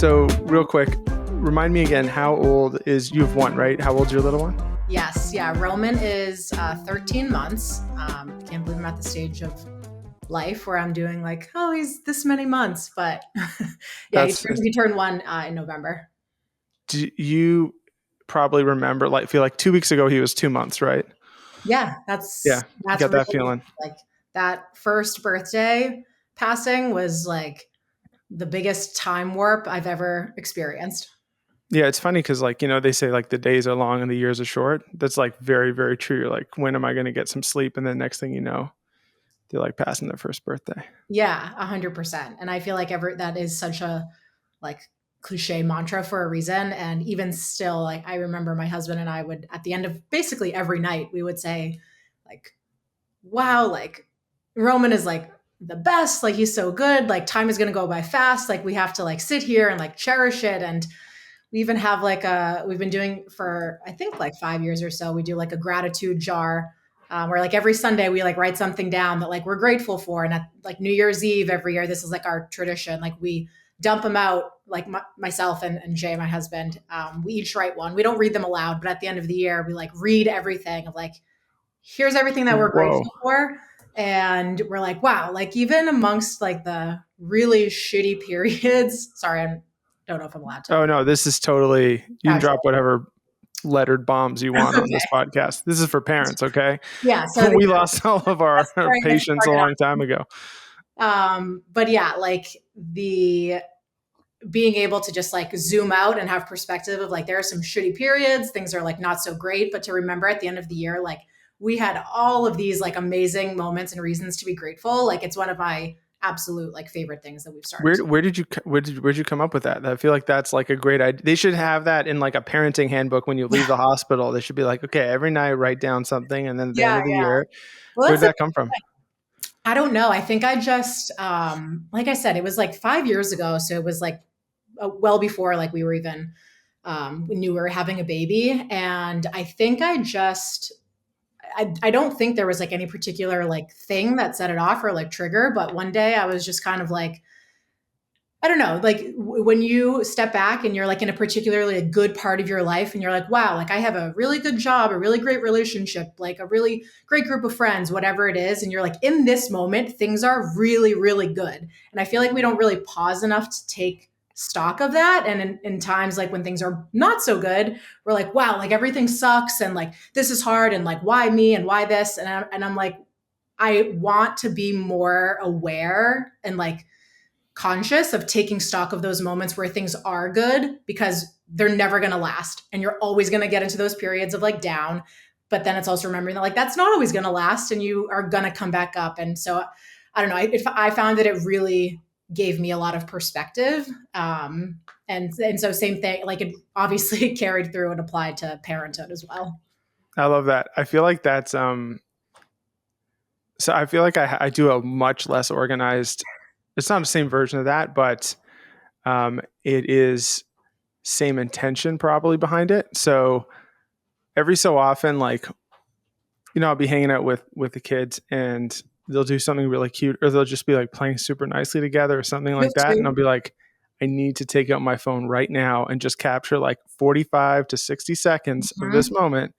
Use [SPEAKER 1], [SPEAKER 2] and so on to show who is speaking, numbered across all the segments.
[SPEAKER 1] So real quick, remind me again, how old is, you have one, right? How old's your little one?
[SPEAKER 2] Yes. Yeah. Roman is 13 months. Can't believe I'm at the stage of life where I'm doing like, oh, he's this many months. But yeah, he turned one in November.
[SPEAKER 1] Do you probably remember, like, feel like 2 weeks ago he was 2 months, right?
[SPEAKER 2] Yeah. That's
[SPEAKER 1] got
[SPEAKER 2] really,
[SPEAKER 1] that feeling.
[SPEAKER 2] like that first birthday passing was like the biggest time warp I've ever experienced.
[SPEAKER 1] Yeah, it's funny because, like, they say like the days are long and the years are short. That's like very, very true. You're like, when am I going to get some sleep? And then next thing you know, they're like passing their first birthday.
[SPEAKER 2] Yeah, 100%. And I feel like that is such a like cliche mantra for a reason. And even still, like I remember my husband and I would, at the end of basically every night, we would say like, wow, like Roman is like the best. Like he's so good. Like time is going to go by fast. Like we have to like sit here and like cherish it. And we even have like we've been doing for, I think like 5 years or so, we do like a gratitude jar where like every Sunday we like write something down that like we're grateful for. And at like New Year's Eve every year, this is like our tradition. Like we dump them out, like myself and Jay, my husband, we each write one. We don't read them aloud, but at the end of the year, we like read everything of like, here's everything that we're grateful for. And we're like, wow, like even amongst like the really shitty periods, sorry, I don't know if I'm allowed to.
[SPEAKER 1] Oh no, this is totally, you can drop whatever lettered bombs you want on this podcast. This is for parents, okay?
[SPEAKER 2] Yeah. So
[SPEAKER 1] we lost all of our patients a long time ago.
[SPEAKER 2] But yeah, like the being able to just like zoom out and have perspective of like, there are some shitty periods, things are like not so great, but to remember at the end of the year, like we had all of these like amazing moments and reasons to be grateful. Like it's one of my absolute like favorite things that we've started.
[SPEAKER 1] Where'd you come up with that? I feel like that's like a great idea. They should have that in like a parenting handbook when you leave the hospital. They should be like, okay, every night write down something, and then at the end of the year, where'd that come from?
[SPEAKER 2] I don't know. I think I just like I said, it was like 5 years ago, so it was like well before like we were even we knew we were having a baby. And I think I don't think there was like any particular like thing that set it off or like trigger, but one day I was just kind of like, I don't know, like when you step back and you're like in a particularly a good part of your life and you're like, wow, like I have a really good job, a really great relationship, like a really great group of friends, whatever it is. And you're like, in this moment, things are really, really good. And I feel like we don't really pause enough to take stock of that. And in times like when things are not so good, we're like, wow, like everything sucks. And like, this is hard. And like, why me and why this? And I'm like, I want to be more aware and like conscious of taking stock of those moments where things are good, because they're never going to last. And you're always going to get into those periods of like down. But then it's also remembering that like, that's not always going to last and you are going to come back up. And so I don't know, I found that it really gave me a lot of perspective. And so same thing, like it obviously carried through and applied to parenthood as well.
[SPEAKER 1] I love that. I feel like that's, so I feel like I do a much less organized, it's not the same version of that, but it is same intention probably behind it. So every so often, like, I'll be hanging out with the kids and they'll do something really cute, or they'll just be like playing super nicely together or something like that. And I'll be like, I need to take out my phone right now and just capture like 45 to 60 seconds of this moment.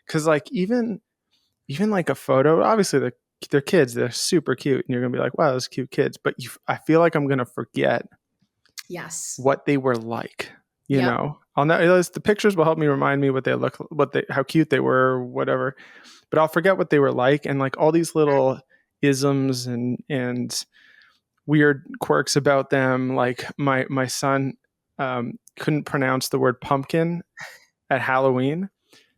[SPEAKER 1] Cause like even like a photo, obviously they're kids, they're super cute and you're going to be like, wow, those cute kids. But I feel like I'm going to forget what they were like, you know, I'll know the pictures will help me remind me what they look, how cute they were or whatever, but I'll forget what they were like. And like all these little isms and weird quirks about them. Like my son couldn't pronounce the word pumpkin at Halloween.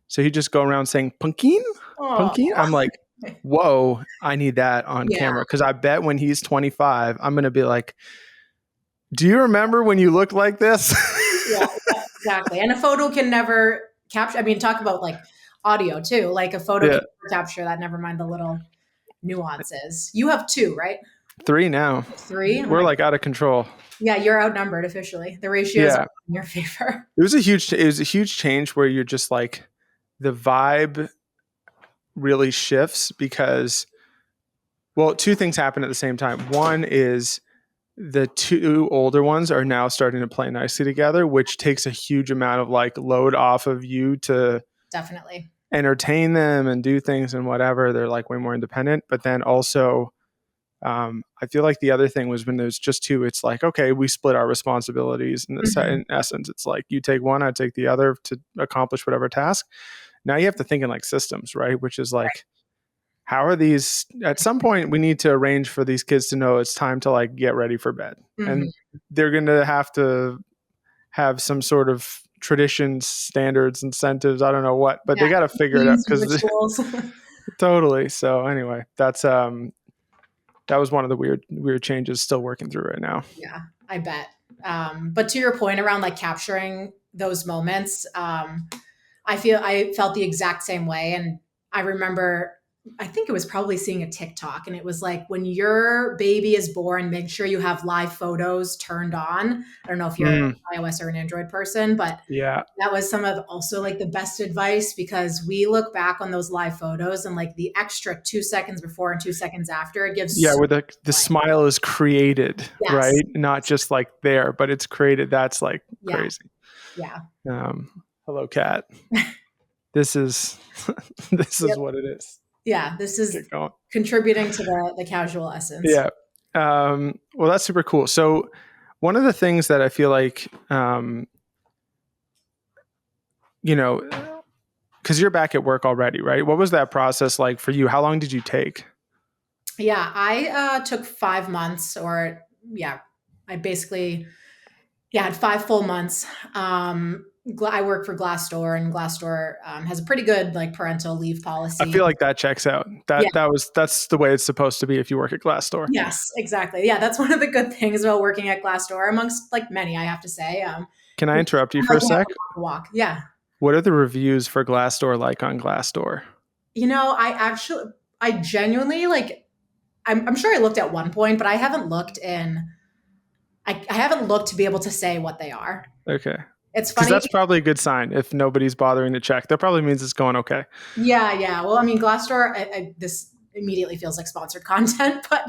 [SPEAKER 1] So he'd just go around saying pumpkin. I'm like, whoa, I need that on camera. Cause I bet when he's 25, I'm going to be like, do you remember when you looked like this?
[SPEAKER 2] Yeah, exactly. And a photo can never capture. I mean, talk about like audio too. Like a photo can never capture that. Never mind the little nuances. You have 2, right?
[SPEAKER 1] 3 now.
[SPEAKER 2] 3.
[SPEAKER 1] We're like out of control.
[SPEAKER 2] Yeah, you're outnumbered officially. The ratios are in your favor.
[SPEAKER 1] It was a huge change where you're just like, the vibe really shifts because, well, 2 things happen at the same time. One is the two older ones are now starting to play nicely together, which takes a huge amount of like load off of you to
[SPEAKER 2] Definitely.
[SPEAKER 1] entertain them and do things and whatever. They're like way more independent. But then also, I feel like the other thing was when there's just two, it's like, okay, we split our responsibilities.
[SPEAKER 2] Mhm.
[SPEAKER 1] In essence, it's like you take one, I take the other to accomplish whatever task. Now you have to think in like systems, right? Which is like, how are these, at some point we need to arrange for these kids to know it's time to like get ready for bed.
[SPEAKER 2] Mhm.
[SPEAKER 1] And they're going to have some sort of traditions, standards, incentives, I don't know what, but
[SPEAKER 2] Yeah.
[SPEAKER 1] they got to figure it out
[SPEAKER 2] Routines and
[SPEAKER 1] because
[SPEAKER 2] rituals.
[SPEAKER 1] totally. So anyway, that was one of the weird changes still working through right now.
[SPEAKER 2] Yeah, I bet. But to your point around like capturing those moments, I felt the exact same way. And I remember, I think it was probably seeing a TikTok, and it was like, when your baby is born, make sure you have live photos turned on. I don't know if you're
[SPEAKER 1] Mm,
[SPEAKER 2] an iOS or an Android person, but
[SPEAKER 1] yeah.
[SPEAKER 2] that was some of also like the best advice, because we look back on those live photos and like the extra 2 seconds before and 2 seconds after, it gives
[SPEAKER 1] Yeah,
[SPEAKER 2] so
[SPEAKER 1] where the
[SPEAKER 2] much.
[SPEAKER 1] smile is created, right?
[SPEAKER 2] Yes.
[SPEAKER 1] Not just like there, but it's created. That's like
[SPEAKER 2] Yeah.
[SPEAKER 1] crazy.
[SPEAKER 2] Yeah.
[SPEAKER 1] Hello, cat. This is this is
[SPEAKER 2] Yep.
[SPEAKER 1] what it is.
[SPEAKER 2] Yeah. This is
[SPEAKER 1] Get going.
[SPEAKER 2] contributing to the casual essence.
[SPEAKER 1] Yeah. Well, that's super cool. So, one of the things that I feel like, you know, because you're back at work already, right? What was that process like for you? How long did you take?
[SPEAKER 2] Yeah. I took 5 months, or yeah, I basically, yeah, had 5 full months. I work for Glassdoor, and Glassdoor has a pretty good like parental leave
[SPEAKER 1] I
[SPEAKER 2] policy.
[SPEAKER 1] feel like that checks out.
[SPEAKER 2] Yeah.
[SPEAKER 1] That's the way it's supposed to be if you work at Glassdoor.
[SPEAKER 2] Yes, exactly. Yeah, that's one of the good things about working at Glassdoor, amongst like many, I have to say.
[SPEAKER 1] Can I
[SPEAKER 2] You
[SPEAKER 1] interrupt you
[SPEAKER 2] kind of
[SPEAKER 1] for a
[SPEAKER 2] like have
[SPEAKER 1] sec?
[SPEAKER 2] to walk the walk. Yeah.
[SPEAKER 1] What are the reviews for Glassdoor like on Glassdoor?
[SPEAKER 2] I genuinely like, I'm sure I looked at one point, but I haven't looked I haven't looked to be able to say what they are.
[SPEAKER 1] Okay.
[SPEAKER 2] It's
[SPEAKER 1] Because
[SPEAKER 2] funny.
[SPEAKER 1] that's probably a good sign if nobody's bothering to check. That probably means it's going okay.
[SPEAKER 2] Yeah, yeah. Well, I mean, Glassdoor, this immediately feels like sponsored content, but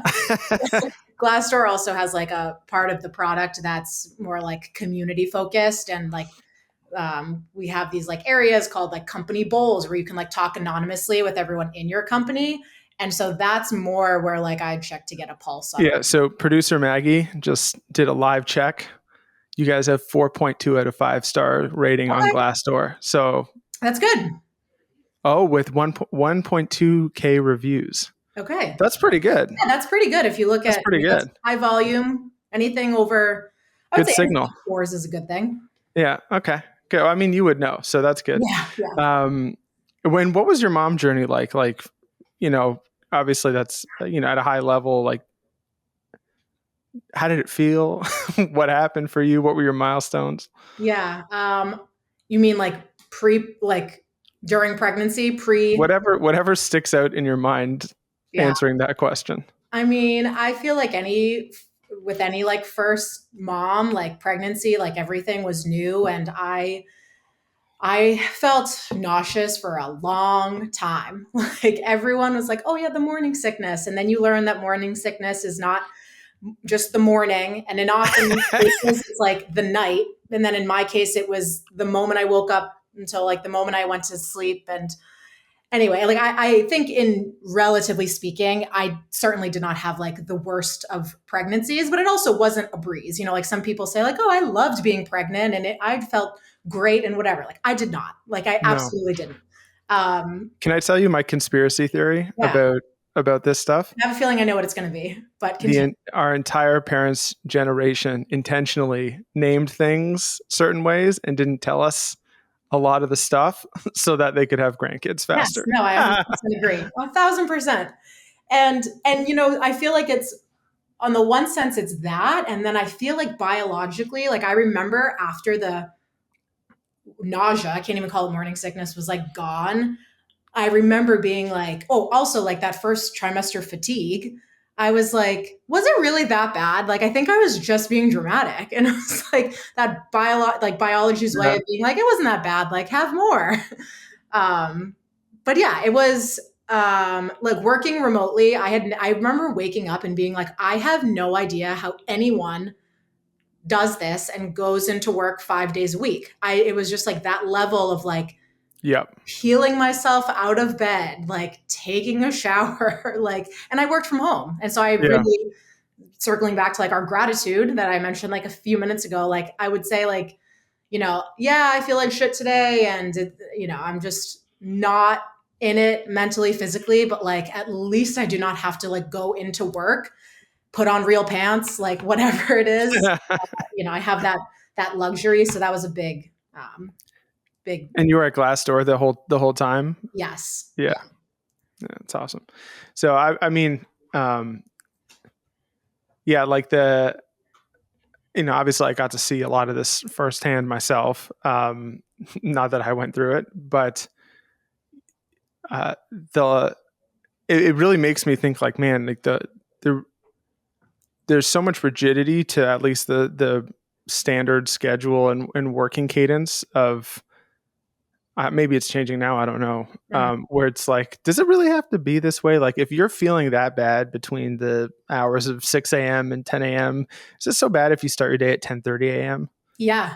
[SPEAKER 2] Glassdoor also has like a part of the product that's more like community focused, and like we have these like areas called like company bowls where you can like talk anonymously with everyone in your company. And so that's more where like I check to get a pulse on.
[SPEAKER 1] Yeah. So producer Maggie just did a live check. You guys have 4.2 out of 5-star rating on
[SPEAKER 2] Okay,
[SPEAKER 1] Glassdoor. So,
[SPEAKER 2] that's good.
[SPEAKER 1] oh, with 1.2K reviews.
[SPEAKER 2] Okay.
[SPEAKER 1] That's pretty good.
[SPEAKER 2] Yeah, that's pretty good. If you look
[SPEAKER 1] That's
[SPEAKER 2] at,
[SPEAKER 1] pretty
[SPEAKER 2] that's
[SPEAKER 1] good.
[SPEAKER 2] high volume, anything over, I would
[SPEAKER 1] Good
[SPEAKER 2] say anything
[SPEAKER 1] signal.
[SPEAKER 2] over fours is a good thing.
[SPEAKER 1] Yeah. Okay. Good. I mean, you would know. So that's good.
[SPEAKER 2] Yeah, yeah.
[SPEAKER 1] Um, what was your mom journey like? Like, you know, obviously that's, at a high level, like, how did it feel? What happened for you? What were your milestones?
[SPEAKER 2] Yeah. You mean like like during pregnancy,
[SPEAKER 1] Whatever sticks out in your mind
[SPEAKER 2] yeah.
[SPEAKER 1] answering that question.
[SPEAKER 2] I mean, I feel like with any like first mom, like pregnancy, like everything was new. And I felt nauseous for a long time. Like everyone was like, oh yeah, the morning sickness. And then you learn that morning sickness is not just the morning. And in often cases, it's like the night. And then in my case, it was the moment I woke up until like the moment I went to sleep. And anyway, like I think in relatively speaking, I certainly did not have like the worst of pregnancies, but it also wasn't a breeze. Like some people say like, oh, I loved being pregnant and I felt great and whatever. Like I did not. Like I
[SPEAKER 1] No.
[SPEAKER 2] absolutely didn't. Um,
[SPEAKER 1] Can I tell you my conspiracy theory
[SPEAKER 2] yeah,
[SPEAKER 1] about this stuff?
[SPEAKER 2] I have a feeling I know what it's going to be, but continue.
[SPEAKER 1] Our entire parents' generation intentionally named things certain ways and didn't tell us a lot of the stuff so that they could have grandkids
[SPEAKER 2] Yes,
[SPEAKER 1] faster.
[SPEAKER 2] no, I 100% agree. 1,000%. And I feel like it's, on the one sense it's that, and then I feel like biologically, like I remember after the nausea, I can't even call it morning sickness, was like gone. I remember being like, oh, also like that first trimester fatigue. I was like, was it really that bad? Like, I think I was just being dramatic. And it was like that biology's way
[SPEAKER 1] Yeah.
[SPEAKER 2] of being like, it wasn't that bad. Like, have more. But yeah, it was like working remotely, I remember waking up and being like, I have no idea how anyone does this and goes into work 5 days a week. It was just like that level of like
[SPEAKER 1] Yep.
[SPEAKER 2] peeling myself out of bed, like taking a shower, like, and I worked from home. And so I
[SPEAKER 1] Yeah.
[SPEAKER 2] really, circling back to like our gratitude that I mentioned like a few minutes ago, like I would say like, yeah, I feel like shit today. And, I'm just not in it mentally, physically, but like at least I do not have to like go into work, put on real pants, like whatever it is. I have that luxury. So that was a big
[SPEAKER 1] And you were at Glassdoor the whole time?
[SPEAKER 2] yes.
[SPEAKER 1] Yeah.
[SPEAKER 2] Yeah.
[SPEAKER 1] Yeah, that's awesome. So I mean, um, yeah, like obviously I got to see a lot of this firsthand myself. Not that I went through it, but uh, the it really makes me think like, man, like the there's so much rigidity to at least the standard schedule and working cadence of maybe it's changing now. I don't know.
[SPEAKER 2] Mhm.
[SPEAKER 1] Where it's like, does it really have to be this way? Like, if you're feeling that bad between the hours of 6 a.m. and 10 a.m., is it so bad if you start your day at 10:30 a.m.?
[SPEAKER 2] Yeah.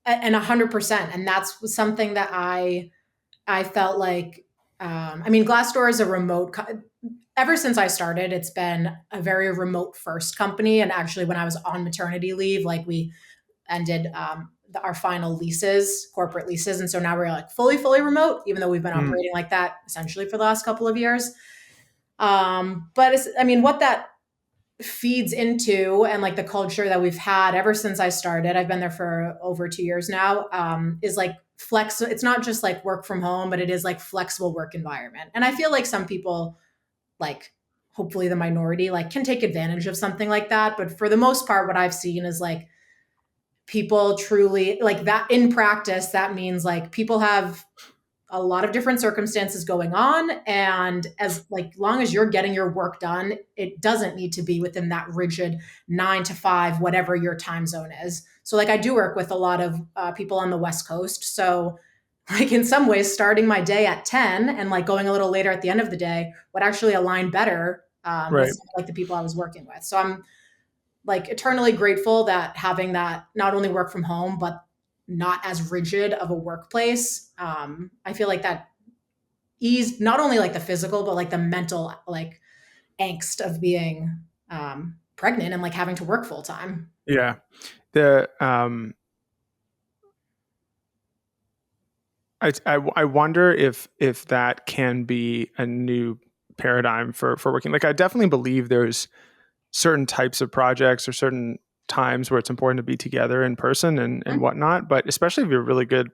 [SPEAKER 2] And 100%. And that's something that I felt like, I mean, Glassdoor is a ever since I started, it's been a very remote first company. And actually, when I was on maternity leave, like we ended our final leases, corporate leases. And so now we're like fully remote, even though we've been
[SPEAKER 1] Mm,
[SPEAKER 2] operating like that essentially for the last couple of years. But I mean, what that feeds into and like the culture that we've had ever since I started, I've been there for over 2 years now, is like it's not just like work from home, but it is like flexible work environment. And I feel like some people, like hopefully the minority, like can take advantage of something like that. But for the most part, what I've seen is like people truly like that in practice. That means like people have a lot of different circumstances going on, and as like long as you're getting your work done, it doesn't need to be within that rigid 9 to 5 whatever your time zone is. So like I do work with a lot of people on the West Coast, so like in some ways starting my day at 10 and like going a little later at the end of the day would actually align better with
[SPEAKER 1] right.
[SPEAKER 2] some of, like the people I was working with. So I'm like eternally grateful that having that not only work from home but not as rigid of a workplace, I feel like that eased not only like the physical but like the mental like angst of being pregnant and like having to work full time.
[SPEAKER 1] Yeah. The I wonder if that can be a new paradigm for working. Like, I definitely believe there's certain types of projects or certain times where it's important to be together in person and whatnot. But especially if you're a really good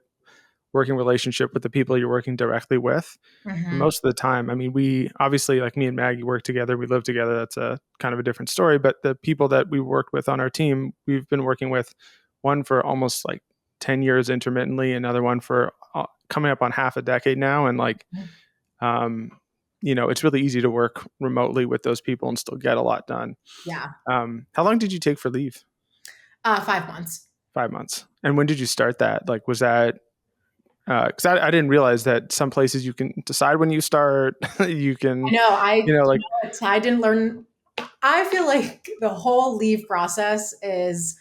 [SPEAKER 1] working relationship with the people you're working directly with,
[SPEAKER 2] Mm-hmm.
[SPEAKER 1] most of the time, I mean, we obviously, like me and Maggie, work together, we live together. That's a kind of a different story. But the people that we worked with on our team, we've been working with one for almost like 10 years intermittently, another one for coming up on half a decade now. And like, um, it's really easy to work remotely with those people and still get a lot done.
[SPEAKER 2] Yeah.
[SPEAKER 1] How long did you take for leave?
[SPEAKER 2] 5 months.
[SPEAKER 1] 5 months. And when did you start that? Like, was that because I didn't realize that some places you can decide when you start. You
[SPEAKER 2] I
[SPEAKER 1] can,
[SPEAKER 2] know.
[SPEAKER 1] like,
[SPEAKER 2] I didn't learn. I feel like the whole leave process is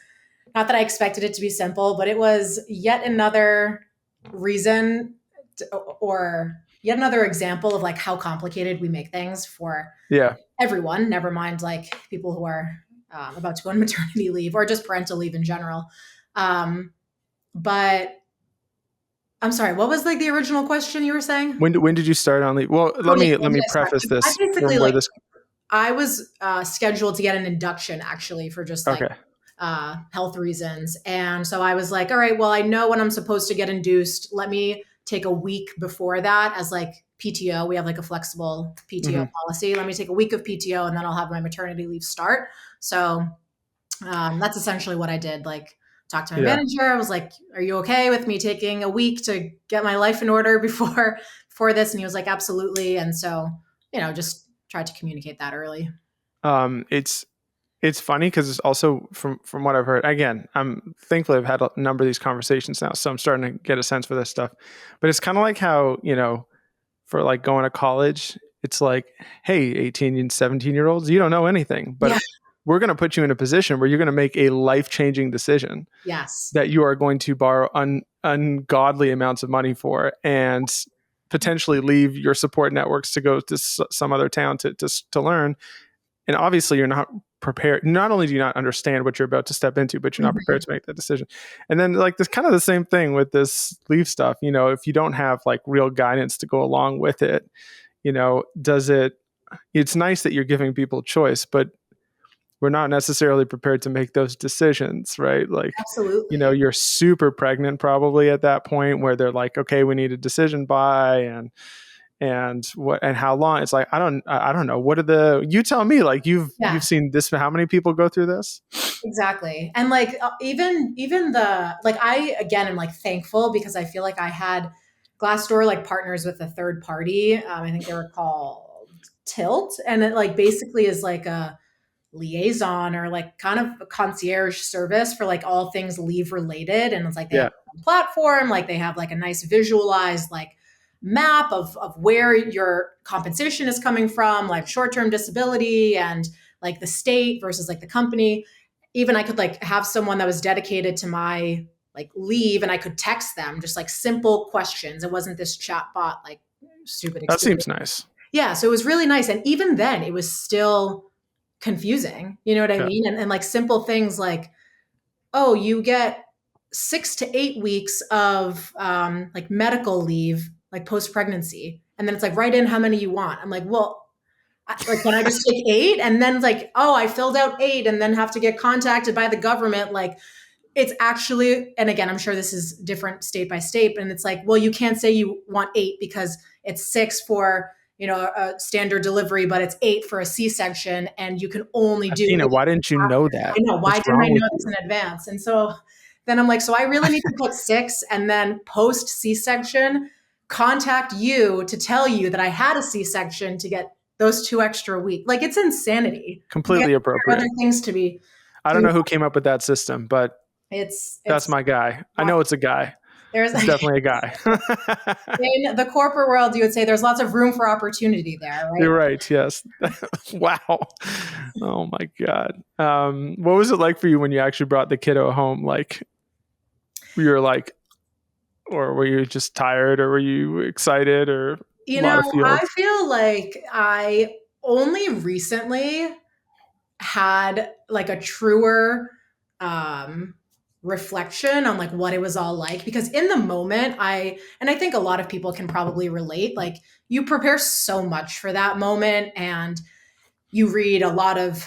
[SPEAKER 2] not that I expected it to be simple, but it was yet another reason or yet another example of like how complicated we make things for
[SPEAKER 1] yeah.
[SPEAKER 2] everyone, never mind like people who are about to go on maternity leave or just parental leave in general. Um, but I'm sorry, what was like the original question you were saying?
[SPEAKER 1] When did you start on leave? Well,
[SPEAKER 2] Oh
[SPEAKER 1] let
[SPEAKER 2] yeah,
[SPEAKER 1] me
[SPEAKER 2] when
[SPEAKER 1] let
[SPEAKER 2] did
[SPEAKER 1] me
[SPEAKER 2] I start?
[SPEAKER 1] preface
[SPEAKER 2] I
[SPEAKER 1] this
[SPEAKER 2] basically
[SPEAKER 1] from where
[SPEAKER 2] like
[SPEAKER 1] this.
[SPEAKER 2] I was scheduled to get an induction actually for just like
[SPEAKER 1] Okay.
[SPEAKER 2] health reasons. And so I was like, all right, well, I know when I'm supposed to get induced. Let me take a week before that as like PTO. We have like a flexible PTO
[SPEAKER 1] Hmm.
[SPEAKER 2] policy. Let me take a week of PTO and then I'll have my maternity leave start. So that's essentially what I did. Like, talked to my
[SPEAKER 1] Yeah.
[SPEAKER 2] manager. I was like, "Are you okay with me taking a week to get my life in order before this?" And he was like, "Absolutely." And so, just tried to communicate that early.
[SPEAKER 1] It's funny because it's also from what I've heard. Again, I'm thankfully I've had a number of these conversations now, so I'm starting to get a sense for this stuff. But it's kind of like how for like going to college, it's like, hey, 18 and 17-year-olds, you don't know anything, but
[SPEAKER 2] Yeah.
[SPEAKER 1] we're going to put you in a position where you're going to make a life-changing decision
[SPEAKER 2] Yes.
[SPEAKER 1] that you are going to borrow ungodly amounts of money for, and potentially leave your support networks to go to some other town to learn. And obviously you're not prepared. Not only do you not understand what you're about to step into, but you're not
[SPEAKER 2] Mhm.
[SPEAKER 1] prepared to make that decision. And then like this kind of the same thing with this leave stuff, if you don't have like real guidance to go along with it, it's nice that you're giving people choice, but we're not necessarily prepared to make those decisions, right? Like,
[SPEAKER 2] Absolutely.
[SPEAKER 1] you're super pregnant probably at that point where they're like, okay, we need a decision by, and what and how long. It's like, I don't know. What are you tell me, like
[SPEAKER 2] Yeah.
[SPEAKER 1] you've seen this, how many people go through this?
[SPEAKER 2] Exactly. And like even the like I again am like thankful because I feel like I had Glassdoor like partners with a third party. I think they were called Tilt, and it like basically is like a liaison or like kind of a concierge service for like all things leave related. And it's like they have
[SPEAKER 1] Yeah.
[SPEAKER 2] a platform, like they have like a nice visualized like map of where your compensation is coming from, like short-term disability and like the state versus like the company. Even I could like have someone that was dedicated to my like leave, and I could text them just like simple questions. It wasn't this chat bot like stupid
[SPEAKER 1] That
[SPEAKER 2] experience.
[SPEAKER 1] seems nice.
[SPEAKER 2] Yeah, so it was really nice. And even then it was still confusing. You know what I
[SPEAKER 1] Yeah.
[SPEAKER 2] mean? And like simple things like, oh, you get 6 to 8 weeks of like medical leave, like post pregnancy. And then it's like, write in how many you want. I'm like, well, like, can I just take eight? And then it's like, oh, I filled out eight and then have to get contacted by the government. Like, it's actually, and again, I'm sure this is different state by state, and it's like, well, you can't say you want eight because it's six for, a standard delivery, but it's eight for a C-section, and you can only do
[SPEAKER 1] Athena,
[SPEAKER 2] eight.
[SPEAKER 1] why didn't you know
[SPEAKER 2] I
[SPEAKER 1] that?
[SPEAKER 2] know. Why
[SPEAKER 1] What's
[SPEAKER 2] didn't I
[SPEAKER 1] wrong with
[SPEAKER 2] know this
[SPEAKER 1] you?
[SPEAKER 2] in advance? And so then I'm like, so I really need to put six and then post C-section, contact you to tell you that I had a C-section to get those 2 extra weeks. Like, it's insanity. Like,
[SPEAKER 1] Completely
[SPEAKER 2] there are other
[SPEAKER 1] appropriate.
[SPEAKER 2] things to be,
[SPEAKER 1] I don't know who came up with that system, but that's
[SPEAKER 2] it's
[SPEAKER 1] my guy. I
[SPEAKER 2] not,
[SPEAKER 1] know it's a guy.
[SPEAKER 2] there's
[SPEAKER 1] It's definitely a guy.
[SPEAKER 2] in the corporate world, you would say there's lots of room for opportunity there, right?
[SPEAKER 1] You're right. Yes. Wow. Oh my God. What was it like for you when you actually brought the kiddo home? Like, you were like, or were you just tired, or were you excited, or a lot of
[SPEAKER 2] I
[SPEAKER 1] feels?
[SPEAKER 2] feel like I only recently had like a truer um reflection on like what it was all like, because in the moment and I think a lot of people can probably relate, like you prepare so much for that moment, and you read a lot of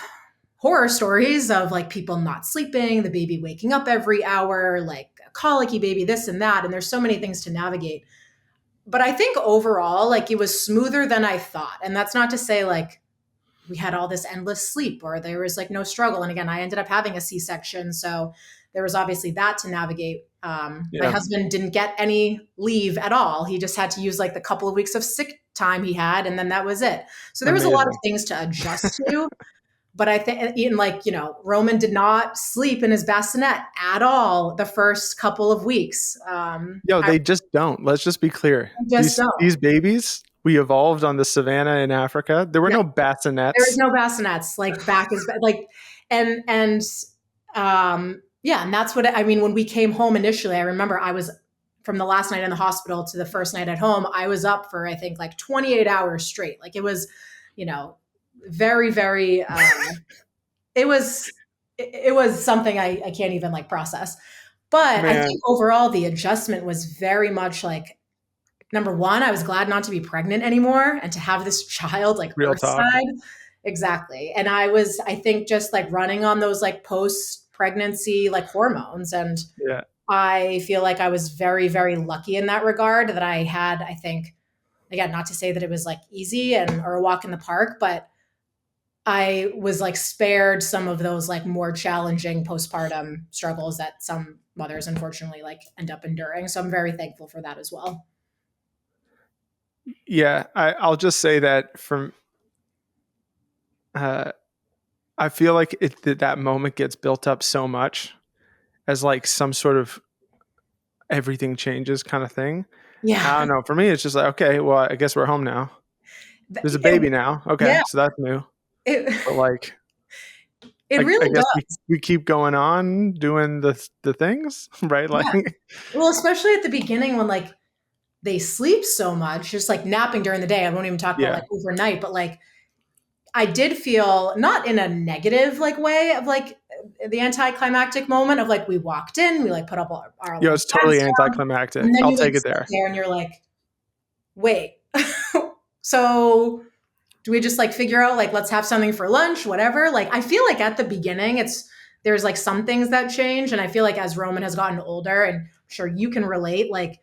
[SPEAKER 2] horror stories of like people not sleeping, the baby waking up every hour, like a colicky baby, this and that, and there's so many things to navigate. But I think overall, like it was smoother than I thought. And that's not to say like we had all this endless sleep or there was like no struggle. And again, I ended up having a C-section. So there was obviously that to navigate. My
[SPEAKER 1] Yeah.
[SPEAKER 2] husband didn't get any leave at all. He just had to use like the couple of weeks of sick time he had, and then that was it. So there was a lot of
[SPEAKER 1] Amazing.
[SPEAKER 2] things to adjust to. But I think, even like, Roman did not sleep in his bassinet at all the first couple of weeks.
[SPEAKER 1] Yo,
[SPEAKER 2] I
[SPEAKER 1] they just don't. Let's just be clear.
[SPEAKER 2] just don't.
[SPEAKER 1] These babies, we evolved on the savannah in Africa. There were
[SPEAKER 2] Yeah.
[SPEAKER 1] no
[SPEAKER 2] There is
[SPEAKER 1] bassinets.
[SPEAKER 2] no bassinets. Like back is like, and yeah, and that's what I mean. When we came home initially, I remember I was from the last night in the hospital to the first night at home. I was up for I think like 28 hours straight. Like it was, you know, very very. It was something I can't even like process. But I
[SPEAKER 1] Man,
[SPEAKER 2] think overall the adjustment was very much like, number one, I was glad not to be pregnant anymore and to have this child like
[SPEAKER 1] real talk.
[SPEAKER 2] earthside. Exactly. And I was, I think, just like running on those like post pregnancy like hormones. And
[SPEAKER 1] Yeah.
[SPEAKER 2] I feel like I was very, very lucky in that regard, that I had, I think, again, not to say that it was like easy or a walk in the park, but I was like spared some of those like more challenging postpartum struggles that some mothers unfortunately like end up enduring. So I'm very thankful for that as well.
[SPEAKER 1] Yeah. I'll just say that from, uh, I feel like that moment gets built up so much as like some sort of everything changes kind of thing.
[SPEAKER 2] Yeah.
[SPEAKER 1] I don't know. For me, it's just like, okay, well, I guess we're home now. There's a
[SPEAKER 2] It,
[SPEAKER 1] baby now. Okay,
[SPEAKER 2] yeah.
[SPEAKER 1] so that's new.
[SPEAKER 2] It,
[SPEAKER 1] But like,
[SPEAKER 2] it
[SPEAKER 1] I
[SPEAKER 2] really
[SPEAKER 1] guess
[SPEAKER 2] does.
[SPEAKER 1] we keep going on doing the things, right?
[SPEAKER 2] Yeah.
[SPEAKER 1] Like,
[SPEAKER 2] Well, especially at the beginning when like they sleep so much, just like napping during the day. I won't even talk about
[SPEAKER 1] yeah,
[SPEAKER 2] like overnight, but like I did feel not in a negative like way of like the anticlimactic moment of like we walked in, we like put up our
[SPEAKER 1] yo,
[SPEAKER 2] like
[SPEAKER 1] it's
[SPEAKER 2] bags
[SPEAKER 1] totally
[SPEAKER 2] down, and
[SPEAKER 1] anticlimactic.
[SPEAKER 2] then
[SPEAKER 1] I'll
[SPEAKER 2] you like
[SPEAKER 1] take it
[SPEAKER 2] sit
[SPEAKER 1] there.
[SPEAKER 2] there and you're like, wait, so do we just like figure out like let's have something for lunch, whatever? Like I feel like at the beginning it's there's like some things that change, and I feel like as Roman has gotten older, and I'm sure you can relate, like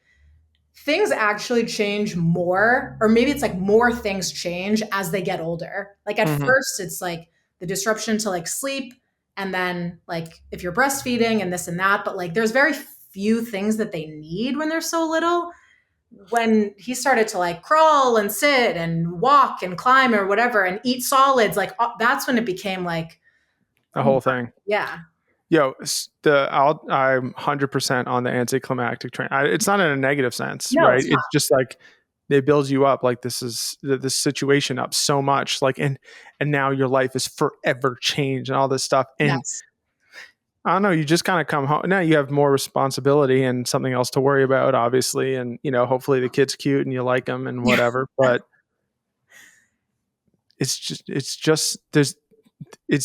[SPEAKER 2] things actually change more, or maybe it's like more things change as they get older. Like at
[SPEAKER 1] Hmm.
[SPEAKER 2] first, it's like the disruption to like sleep, and then like if you're breastfeeding and this and that, but like there's very few things that they need when they're so little. When he started to like crawl and sit and walk and climb or whatever and eat solids, like that's when it became like,
[SPEAKER 1] The
[SPEAKER 2] oh my,
[SPEAKER 1] whole thing.
[SPEAKER 2] yeah,
[SPEAKER 1] Yo, I'm 100% on the anticlimactic train. It's not in a negative sense,
[SPEAKER 2] no,
[SPEAKER 1] right?
[SPEAKER 2] it's not.
[SPEAKER 1] It's just like they build you up, like this situation up so much, like and now your life is forever changed and all this stuff. And
[SPEAKER 2] Yes,
[SPEAKER 1] I don't know, you just kind of come home now. You have more responsibility and something else to worry about, obviously, and hopefully the kid's cute and you like him and
[SPEAKER 2] yeah,
[SPEAKER 1] whatever. But it's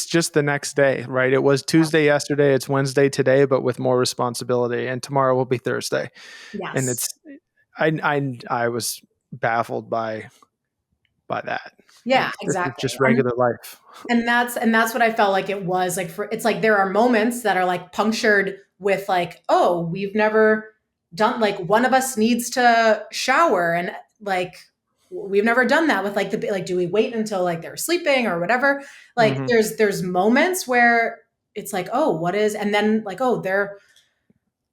[SPEAKER 1] just the next day, right? It was Tuesday yesterday, it's Wednesday today, but with more responsibility, and tomorrow will be Thursday. And
[SPEAKER 2] yes,
[SPEAKER 1] it's I was baffled by that.
[SPEAKER 2] yeah,
[SPEAKER 1] Like this is
[SPEAKER 2] exactly.
[SPEAKER 1] just regular life.
[SPEAKER 2] And that's what I felt like it was like for it's like there are moments that are like punctured with like, oh, we've never done like one of us needs to shower, and like we've never done that with like the like do we wait until like they're sleeping or whatever? Like
[SPEAKER 1] Hmm.
[SPEAKER 2] there's moments where it's like, oh, what is, and then like, oh, they're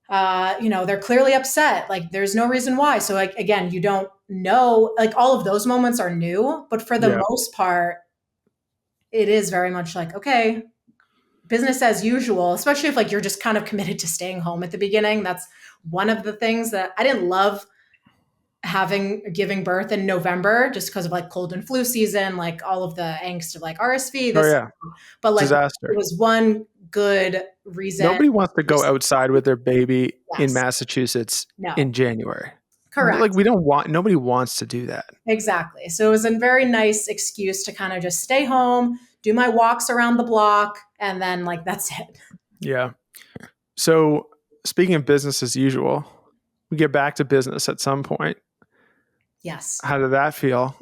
[SPEAKER 2] they're clearly upset. Like there's no reason why. So like again, you don't know, like all of those moments are new, but for the
[SPEAKER 1] Yeah.
[SPEAKER 2] most part, it is very much like, okay, business as usual, especially if like you're just kind of committed to staying home at the beginning. That's one of the things that I didn't love having giving birth in November just because of like cold and flu season, like all of the angst of like RSV,
[SPEAKER 1] Oh
[SPEAKER 2] this,
[SPEAKER 1] yeah.
[SPEAKER 2] but like it
[SPEAKER 1] Disaster.
[SPEAKER 2] was one good reason.
[SPEAKER 1] Nobody wants to go
[SPEAKER 2] Just
[SPEAKER 1] outside with their baby in
[SPEAKER 2] yes,
[SPEAKER 1] Massachusetts
[SPEAKER 2] no,
[SPEAKER 1] in January. Like
[SPEAKER 2] correct.
[SPEAKER 1] we don't want nobody wants to do that.
[SPEAKER 2] Exactly. So it was a very nice excuse to kind of just stay home, do my walks around the block, and then like that's it.
[SPEAKER 1] Yeah. So speaking of business as usual, we get back to business at some point.
[SPEAKER 2] Yes.
[SPEAKER 1] How did that feel?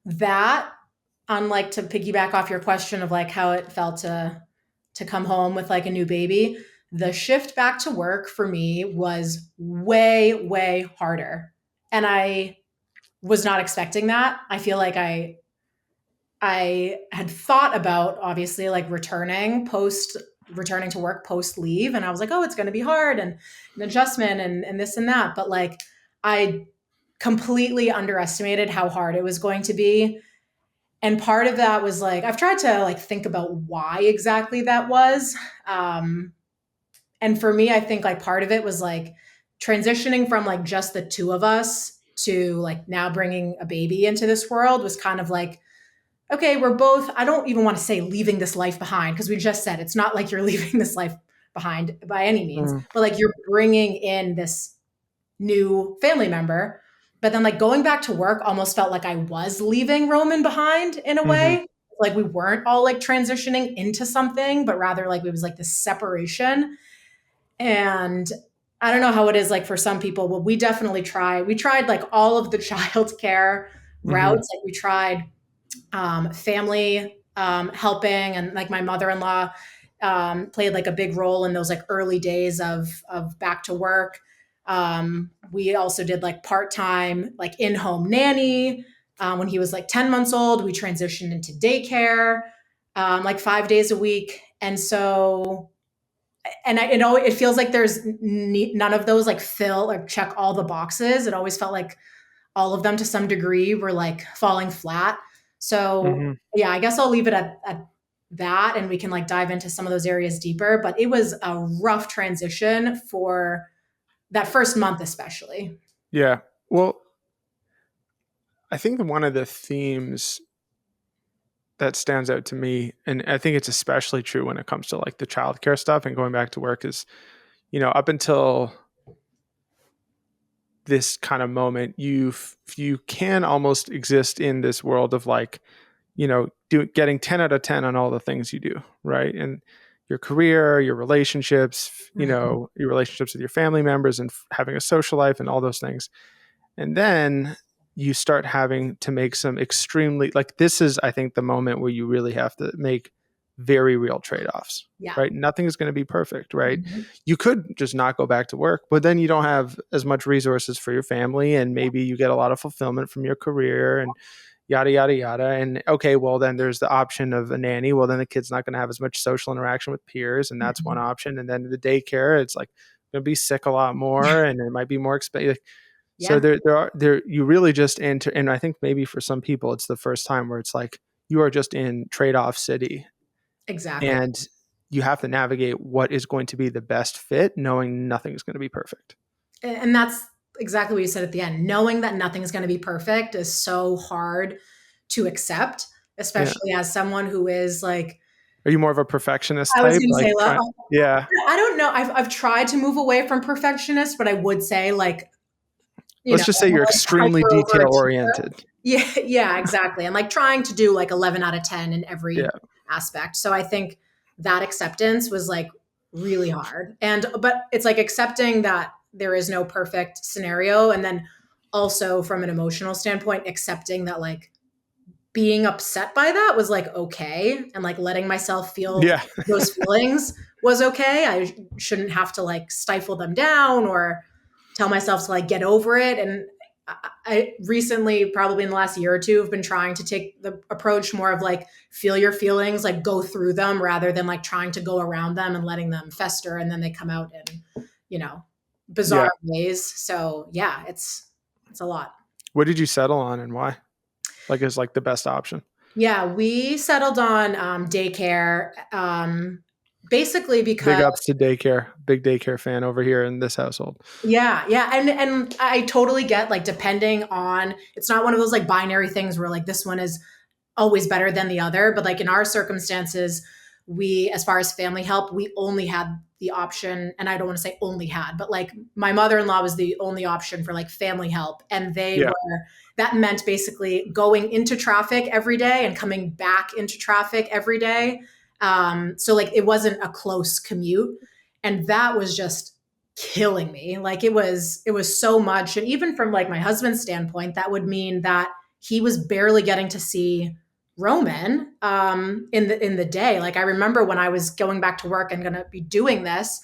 [SPEAKER 2] That, unlike to piggyback off your question of like how it felt to come home with like a new baby, the shift back to work for me was way harder. And I was not expecting that. I feel like I had thought about obviously like returning to work post leave, and I was like, oh, it's going to be hard and an adjustment and this and that, but like I completely underestimated how hard it was going to be. And part of that was like I've tried to like think about why exactly that was. And for me, I think like part of it was like transitioning from like just the two of us to like now bringing a baby into this world was kind of like, okay, we're both, I don't even want to say leaving this life behind because we just said it's not like you're leaving this life behind by any means,
[SPEAKER 1] Mm,
[SPEAKER 2] but like you're bringing in this new family member. But then like going back to work almost felt like I was leaving Roman behind in a
[SPEAKER 1] hmm.
[SPEAKER 2] way. Like we weren't all like transitioning into something, but rather like it was like this separation. And I don't know how it is like for some people, but we tried like all of the childcare
[SPEAKER 1] Hmm.
[SPEAKER 2] routes. Like we tried family helping, and like my mother-in-law played like a big role in those like early days of back to work. We also did like part-time like in-home nanny. When he was like 10 months old, we transitioned into daycare like 5 days a week. And so it feels like there's none of those like fill or check all the boxes. It always felt like all of them to some degree were like falling flat. So
[SPEAKER 1] Hmm.
[SPEAKER 2] yeah, I guess I'll leave it at that, and we can like dive into some of those areas deeper. But it was a rough transition for that first month, especially.
[SPEAKER 1] Yeah. Well, I think that one of the themes that stands out to me, and I think it's especially true when it comes to like the childcare stuff and going back to work, is, up until this kind of moment, you can almost exist in this world of like, getting 10 out of 10 on all the things you do, right? And your career, your relationships,
[SPEAKER 2] Mhm.
[SPEAKER 1] your relationships with your family members, and having a social life and all those things. And then you start having to make some extremely, like, this is, I think, the moment where you really have to make very real trade-offs,
[SPEAKER 2] Yeah.
[SPEAKER 1] right? Nothing is going to be perfect, right?
[SPEAKER 2] Mhm.
[SPEAKER 1] You could just not go back to work, but then you don't have as much resources for your family, and maybe you get a lot of fulfillment from your career, and yada yada yada. And okay, well, then there's the option of a nanny. Well, then the kid's not going to have as much social interaction with peers, and that's one
[SPEAKER 2] Mhm.
[SPEAKER 1] option. And then the daycare, it's like going to be sick a lot more, and it might be more expensive. So
[SPEAKER 2] Yeah,
[SPEAKER 1] there you really just enter, and I think maybe for some people it's the first time where it's like you are just in trade-off city,
[SPEAKER 2] exactly.
[SPEAKER 1] and you have to navigate what is going to be the best fit, knowing nothing is going to be perfect.
[SPEAKER 2] And that's exactly what you said at the end. Knowing that nothing's going to be perfect is so hard to accept,
[SPEAKER 1] Yeah.
[SPEAKER 2] especially as someone who is like,
[SPEAKER 1] Are you more of a perfectionist
[SPEAKER 2] I was
[SPEAKER 1] type?
[SPEAKER 2] going to
[SPEAKER 1] Like
[SPEAKER 2] say,
[SPEAKER 1] trying, yeah.
[SPEAKER 2] I don't know. I've tried to move away from perfectionist, but I would say like,
[SPEAKER 1] Let's just say
[SPEAKER 2] I'm
[SPEAKER 1] you're
[SPEAKER 2] like
[SPEAKER 1] extremely
[SPEAKER 2] hyper
[SPEAKER 1] detail
[SPEAKER 2] overachiever.
[SPEAKER 1] oriented.
[SPEAKER 2] Yeah, yeah, exactly. And like trying to do like 11 out of 10 in every
[SPEAKER 1] Yeah.
[SPEAKER 2] aspect. So I think that acceptance was like really hard. But it's like accepting that there is no perfect scenario. And then also from an emotional standpoint, accepting that like being upset by that was like okay. And like letting myself feel
[SPEAKER 1] Yeah.
[SPEAKER 2] those feelings was okay. I shouldn't have to like stifle them down or tell myself to like get over it. And I recently, probably in the last year or two, have been trying to take the approach more of like feel your feelings, like go through them rather than like trying to go around them and letting them fester and then they come out in, you know,
[SPEAKER 1] Yeah.
[SPEAKER 2] bizarre ways. So yeah, it's a lot.
[SPEAKER 1] What did you settle on, and why? Like, is like the best option?
[SPEAKER 2] Yeah, we settled on daycare, basically
[SPEAKER 1] Big
[SPEAKER 2] because
[SPEAKER 1] ups to daycare. Big daycare fan over here in this household.
[SPEAKER 2] yeah, yeah, and I totally get like depending on it's not one of those like binary things where like this one is always better than the other. But like in our circumstances, we, as far as family help, we only had the option, and I don't want to say only had, but like my mother in law was the only option for like family help. And
[SPEAKER 1] Yeah.
[SPEAKER 2] that meant basically going into traffic every day and coming back into traffic every day. So like it wasn't a close commute. And that was just killing me. Like it was so much. And even from like my husband's standpoint, that would mean that he was barely getting to see Roman in the day. Like I remember when I was going back to work and going to be doing this,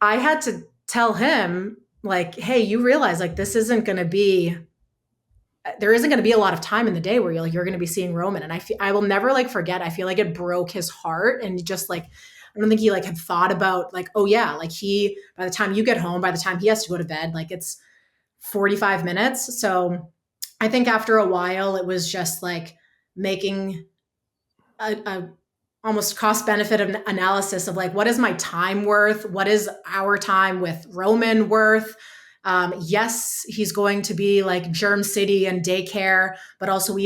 [SPEAKER 2] I had to tell him like, "Hey, you realize like this isn't going to be there isn't going to be a lot of time in the day where you're going to be seeing Roman." And I will never like forget. I feel like it broke his heart and just like I don't think he like had thought about like, "Oh yeah, like he by the time you get home, by the time he has to go to bed, like it's 45 minutes." So I think after a while, it was just like making a almost cost benefit analysis of like, what is my time worth? What is our time with Roman worth? Yes, he's going to be like germ city and daycare, but also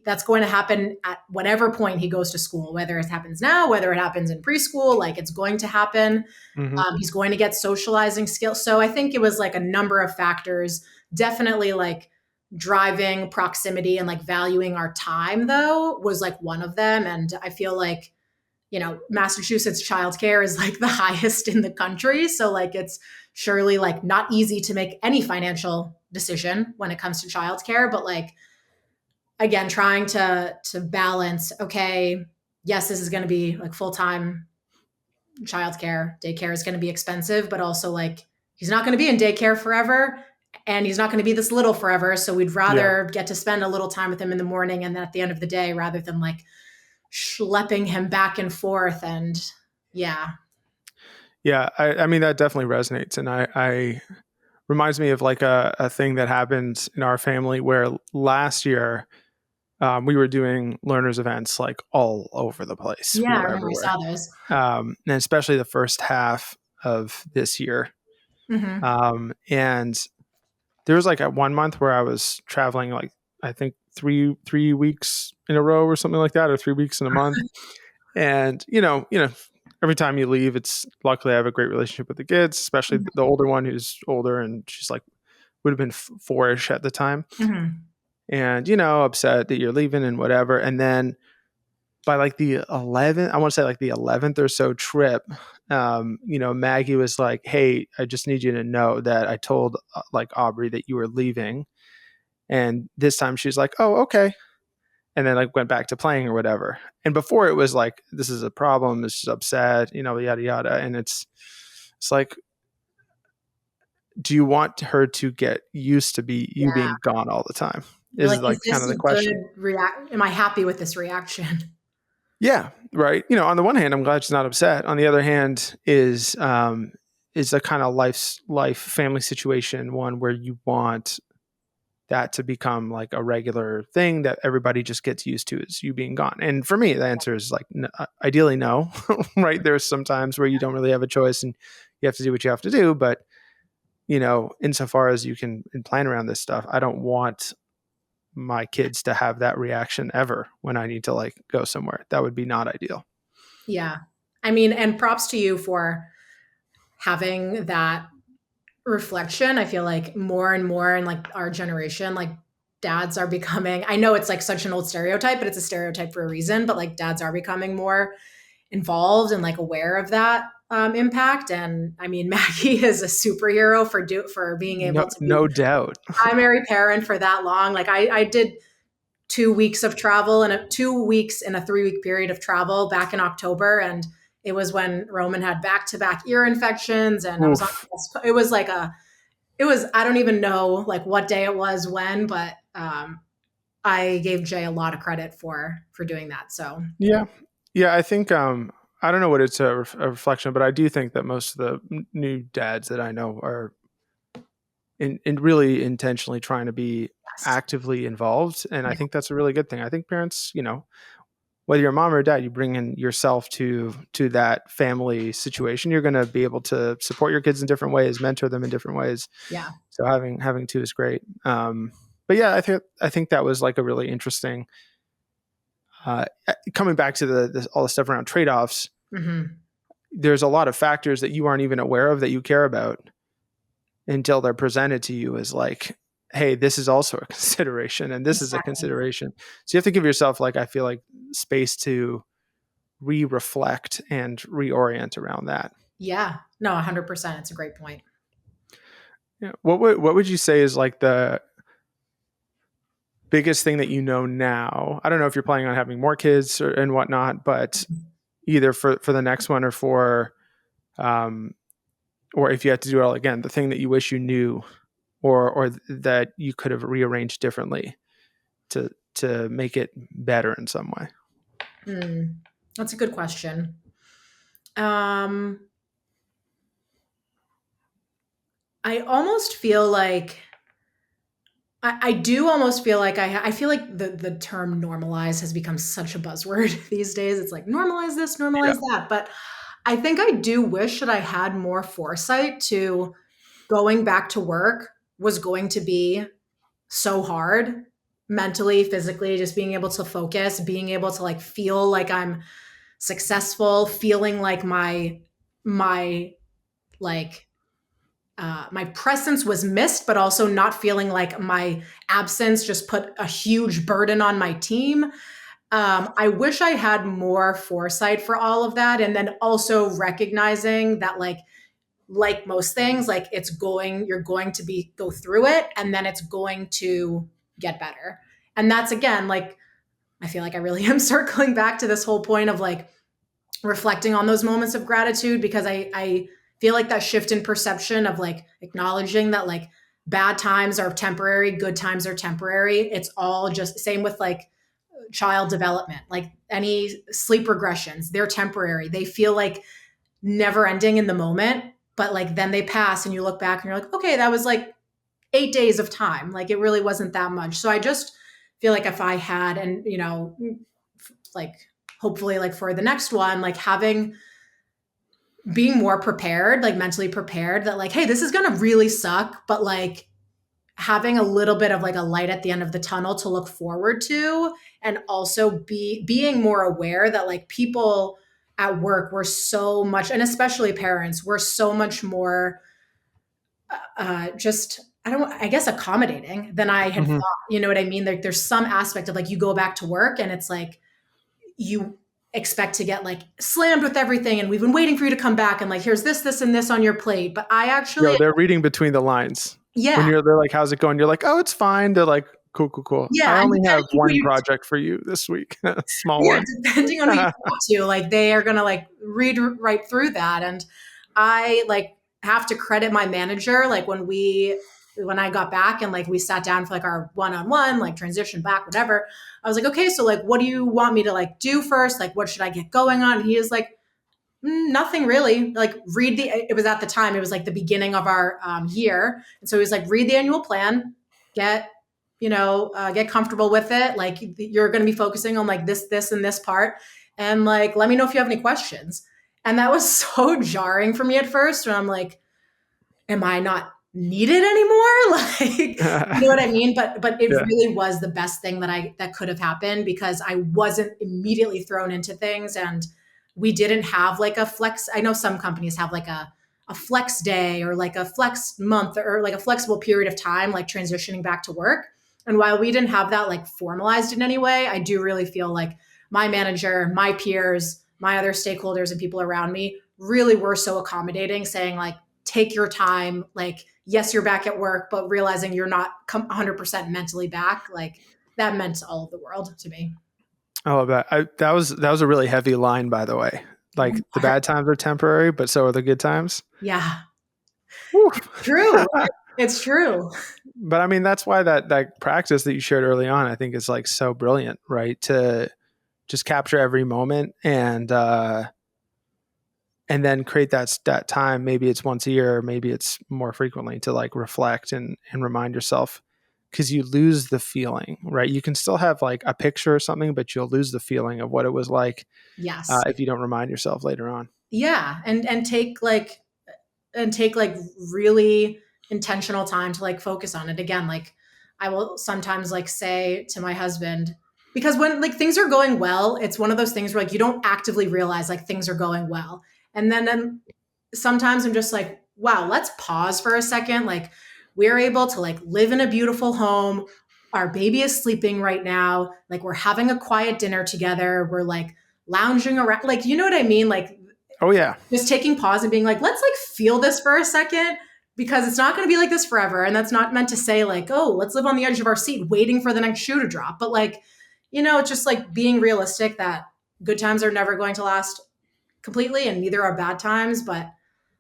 [SPEAKER 2] that's going to happen at whatever point he goes to school, whether it happens now, whether it happens in preschool, like it's going to happen.
[SPEAKER 1] Hmm.
[SPEAKER 2] He's going to get socializing skills. So I think it was like a number of factors. Definitely like driving proximity and like valuing our time, though, was like one of them. And I feel like, Massachusetts childcare is like the highest in the country. So like it's surely like not easy to make any financial decision when it comes to childcare. But like, again, trying to balance, okay, yes, this is going to be like full time childcare, daycare is going to be expensive, but also like he's not going to be in daycare forever and he's not going to be this little forever. So we'd
[SPEAKER 1] Yeah.
[SPEAKER 2] rather get to spend a little time with him in the morning and then at the end of the day rather than like schlepping him back and forth. And yeah.
[SPEAKER 1] Yeah. I mean, that definitely resonates. And I reminds me of like a thing that happened in our family where last year we were doing learners events like all over the place. We
[SPEAKER 2] Yeah, I
[SPEAKER 1] were
[SPEAKER 2] remember I
[SPEAKER 1] everywhere.
[SPEAKER 2] saw those.
[SPEAKER 1] And especially the first half of this year.
[SPEAKER 2] Mm-hmm.
[SPEAKER 1] And there was like at 1 month where I was traveling like I think three weeks in a row or something like that, or 3 weeks in a month. And every time you leave, it's luckily I have a great relationship with the kids, especially the older one who's older, and she's like would have been four-ish at the time,
[SPEAKER 2] Mm-hmm.
[SPEAKER 1] and upset that you're leaving and whatever. And then by like the 11th, I want to say like the 11th or so trip, Maggie was like, "Hey, I just need you to know that I told like Aubrey that you were leaving." And this time she's like, "Oh, okay." And then like went back to playing or whatever. And before it was like, "This is a problem. It's just upset, yada yada." And it's like, do you want her to get used to be you
[SPEAKER 2] Yeah.
[SPEAKER 1] being gone all the time?
[SPEAKER 2] You're
[SPEAKER 1] Is
[SPEAKER 2] like,
[SPEAKER 1] like
[SPEAKER 2] is
[SPEAKER 1] kind
[SPEAKER 2] this
[SPEAKER 1] of the
[SPEAKER 2] a good
[SPEAKER 1] question.
[SPEAKER 2] react? Am I happy with this reaction?
[SPEAKER 1] Yeah, right. On the one hand, I'm glad she's not upset. On the other hand, is a kind of life family situation one where you want that to become like a regular thing that everybody just gets used to, is you being gone. And for me, the answer is like ideally no. Right? There's some times where you don't really have a choice and you have to do what you have to do, but insofar as you can plan around this stuff, I don't want my kids to have that reaction ever when I need to like go somewhere. That would be not ideal.
[SPEAKER 2] Yeah. I mean, and props to you for having that reflection. I feel like more and more in like our generation, like dads are becoming, I know it's like such an old stereotype, but it's a stereotype for a reason, but like dads are becoming more involved and like aware of that impact. And I mean, Maggie is a superhero for being able
[SPEAKER 1] No,
[SPEAKER 2] to be
[SPEAKER 1] no doubt.
[SPEAKER 2] primary parent for that long. Like I did 2 weeks of travel and 2 weeks in a 3 week period of travel back in October. And it was when Roman had back to back ear infections. And I was on,
[SPEAKER 1] Oof.
[SPEAKER 2] it was like I don't even know like what day it was when, but I gave Jay a lot of credit for doing that. So
[SPEAKER 1] Yeah. Yeah. I think, I don't know what it's a reflection, but I do think that most of the new dads that I know are in really intentionally trying to be
[SPEAKER 2] yes.
[SPEAKER 1] actively involved. And I
[SPEAKER 2] Yeah.
[SPEAKER 1] think that's a really good thing. I think parents, whether you're a mom or a dad, you bring in yourself to that family situation. You're going to be able to support your kids in different ways, mentor them in different ways.
[SPEAKER 2] Yeah.
[SPEAKER 1] So having two is great. But yeah, I think that was like a really interesting. Coming back to all the stuff around trade offs.
[SPEAKER 2] Hmm.
[SPEAKER 1] There's a lot of factors that you aren't even aware of that you care about until they're presented to you as like, hey, this is also a consideration and this is a
[SPEAKER 2] Exactly.
[SPEAKER 1] consideration. So you have to give yourself, like, I feel like, space to reflect and reorient around that.
[SPEAKER 2] Yeah. No, 100%. It's a great point.
[SPEAKER 1] Yeah. What would you say is like the biggest thing that now? I don't know if you're planning on having more kids and whatnot, but either for the next one um, or if you had to do it all again, the thing that you wish you knew or that you could have rearranged differently to make it better in some way.
[SPEAKER 2] Hmm. That's a good question. Um, I almost feel like I do almost feel like I feel like the term normalize has become such a buzzword these days. It's like normalize this, normalize
[SPEAKER 1] Yeah.
[SPEAKER 2] that. But I think I do wish that I had more foresight to going back to work was going to be so hard mentally, physically, just being able to focus, being able to like feel like I'm successful, feeling like my like my presence was missed, but also not feeling like my absence just put a huge burden on my team. I wish I had more foresight for all of that. And then also recognizing that like most things, like you're going to go through it and then it's going to get better. And that's again, like, I feel like I really am circling back to this whole point of like reflecting on those moments of gratitude because I feel like that shift in perception of like acknowledging that like bad times are temporary, good times are temporary. It's all just same with like child development, like any sleep regressions, they're temporary. They feel like never ending in the moment, but like then they pass and you look back and you're like, okay, that was like 8 days of time. Like it really wasn't that much. So I just feel like if I had, and like hopefully like for the next one, like being more prepared, like mentally prepared that like, hey, this is gonna really suck, but like having a little bit of like a light at the end of the tunnel to look forward to, and also being more aware that like people at work were so much, and especially parents were so much more just, I guess accommodating than I had
[SPEAKER 1] Hmm.
[SPEAKER 2] thought. You know what I mean? There's some aspect of like you go back to work and it's like you expect to get like slammed with everything, and we've been waiting for you to come back, and like here's this and this on your plate. But I actually,
[SPEAKER 1] They're reading between the lines. When
[SPEAKER 2] yeah,
[SPEAKER 1] they're like, how's it going? You're like, oh, it's fine. They're like, cool, cool, cool.
[SPEAKER 2] yeah,
[SPEAKER 1] I
[SPEAKER 2] and
[SPEAKER 1] only have
[SPEAKER 2] depending who
[SPEAKER 1] one
[SPEAKER 2] you,
[SPEAKER 1] project for you this week, a small
[SPEAKER 2] yeah,
[SPEAKER 1] one.
[SPEAKER 2] depending on who you talk to, like they are gonna like read right through that. And I like have to credit my manager. Like when I got back and like we sat down for like our one-on-one, like transition back, whatever. I was like, okay, so like, what do you want me to like do first? Like, what should I get going on? And he is like, nothing really. Like read the. It was at the time. It was like the beginning of our year, and so he was like, read the annual plan, get get comfortable with it. Like you're going to be focusing on like this, and this part, and like let me know if you have any questions. And that was so jarring for me at first, when I'm like, am I not needed anymore? Like, you know what I mean? But it
[SPEAKER 1] Yeah.
[SPEAKER 2] really was the best thing that could have happened, because I wasn't immediately thrown into things, and we didn't have like a flex. I know some companies have like a flex day or like a flex month or like a flexible period of time, like transitioning back to work. And while we didn't have that like formalized in any way, I do really feel like my manager, my peers, my other stakeholders and people around me really were so accommodating, saying like, take your time. Like, yes, you're back at work, but realizing you're not 100% mentally back, like that meant all of the world to me.
[SPEAKER 1] I love that. That was a really heavy line, by the way. Like the bad times are temporary, but so are the good times.
[SPEAKER 2] Yeah,
[SPEAKER 1] Whew.
[SPEAKER 2] true. It's true.
[SPEAKER 1] But I mean, that's why that practice that you shared early on, I think, is like so brilliant, right? To just capture every moment and then create that time. Maybe it's once a year, maybe it's more frequently, to like reflect and remind yourself, because you lose the feeling, right? You can still have like a picture or something, but you'll lose the feeling of what it was like
[SPEAKER 2] Yes.
[SPEAKER 1] if you don't remind yourself later on.
[SPEAKER 2] Yeah. And take like really intentional time to like focus on it again. Like I will sometimes like say to my husband, because when like things are going well, it's one of those things where like you don't actively realize like things are going well. And then sometimes I'm just like, wow, let's pause for a second. Like we're able to like live in a beautiful home. Our baby is sleeping right now. Like we're having a quiet dinner together. We're like lounging around. Like, you know what I mean? Like
[SPEAKER 1] Oh yeah.
[SPEAKER 2] just taking pause and being like, let's like feel this for a second, because it's not going to be like this forever. And that's not meant to say like, oh, let's live on the edge of our seat waiting for the next shoe to drop. But like, just like being realistic that good times are never going to last completely, and neither are bad times. But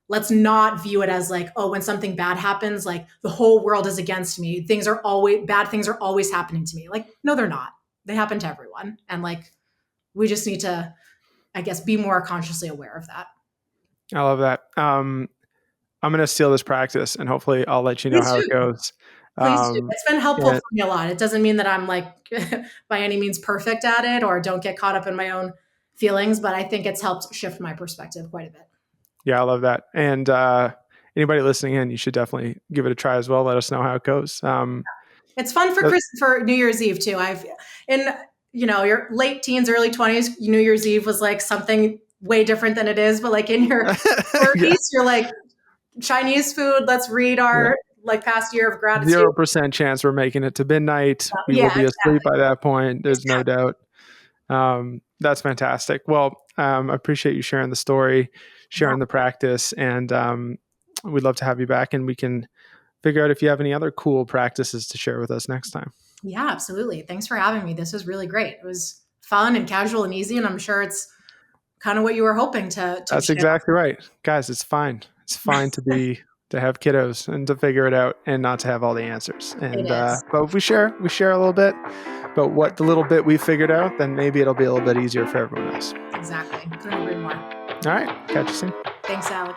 [SPEAKER 2] let's not view it as like, oh, when something bad happens, like the whole world is against me. Bad things are always happening to me. Like, no, they're not. They happen to everyone. And like, we just need to, I guess, be more consciously aware of that.
[SPEAKER 1] I love that. I'm going to steal this practice and hopefully I'll let you know
[SPEAKER 2] Please
[SPEAKER 1] how it
[SPEAKER 2] do.
[SPEAKER 1] goes.
[SPEAKER 2] Please do.
[SPEAKER 1] Um,
[SPEAKER 2] It's been helpful
[SPEAKER 1] and
[SPEAKER 2] for me a lot. It doesn't mean that I'm like by any means perfect at it or don't get caught up in my own feelings, but I think it's helped shift my perspective quite a bit.
[SPEAKER 1] yeah, I love that. And anybody listening in, you should definitely give it a try as well. Let us know how it goes.
[SPEAKER 2] It's fun for
[SPEAKER 1] But
[SPEAKER 2] for New Year's Eve too. I've in your late teens, early 20s, New Year's Eve was like something way different than it is. But like in your
[SPEAKER 1] yeah,
[SPEAKER 2] 30s, you're like Chinese food. Let's read
[SPEAKER 1] yeah.
[SPEAKER 2] our like past year of gratitude.
[SPEAKER 1] 0% chance we're making it to midnight. We will
[SPEAKER 2] Yeah,
[SPEAKER 1] be asleep by that point. There's no
[SPEAKER 2] exactly.
[SPEAKER 1] doubt. That's fantastic. Well, I appreciate you sharing the story, sharing the practice, and we'd love to have you back, and we can figure out if you have any other cool practices to share with us next time.
[SPEAKER 2] Yeah, absolutely. Thanks for having me. This was really great. It was fun and casual and easy, and I'm sure it's kind of what you were hoping to
[SPEAKER 1] That's
[SPEAKER 2] share.
[SPEAKER 1] exactly right. Guys, it's fine. It's fine to have kiddos and to figure it out and not to have all the answers.
[SPEAKER 2] It
[SPEAKER 1] And
[SPEAKER 2] is.
[SPEAKER 1] but if we share a little bit, but what the little bit we figured out, then maybe it'll be a little bit easier for everyone else.
[SPEAKER 2] Exactly. Couldn't agree more.
[SPEAKER 1] All right. Catch you soon.
[SPEAKER 2] Thanks, Alec.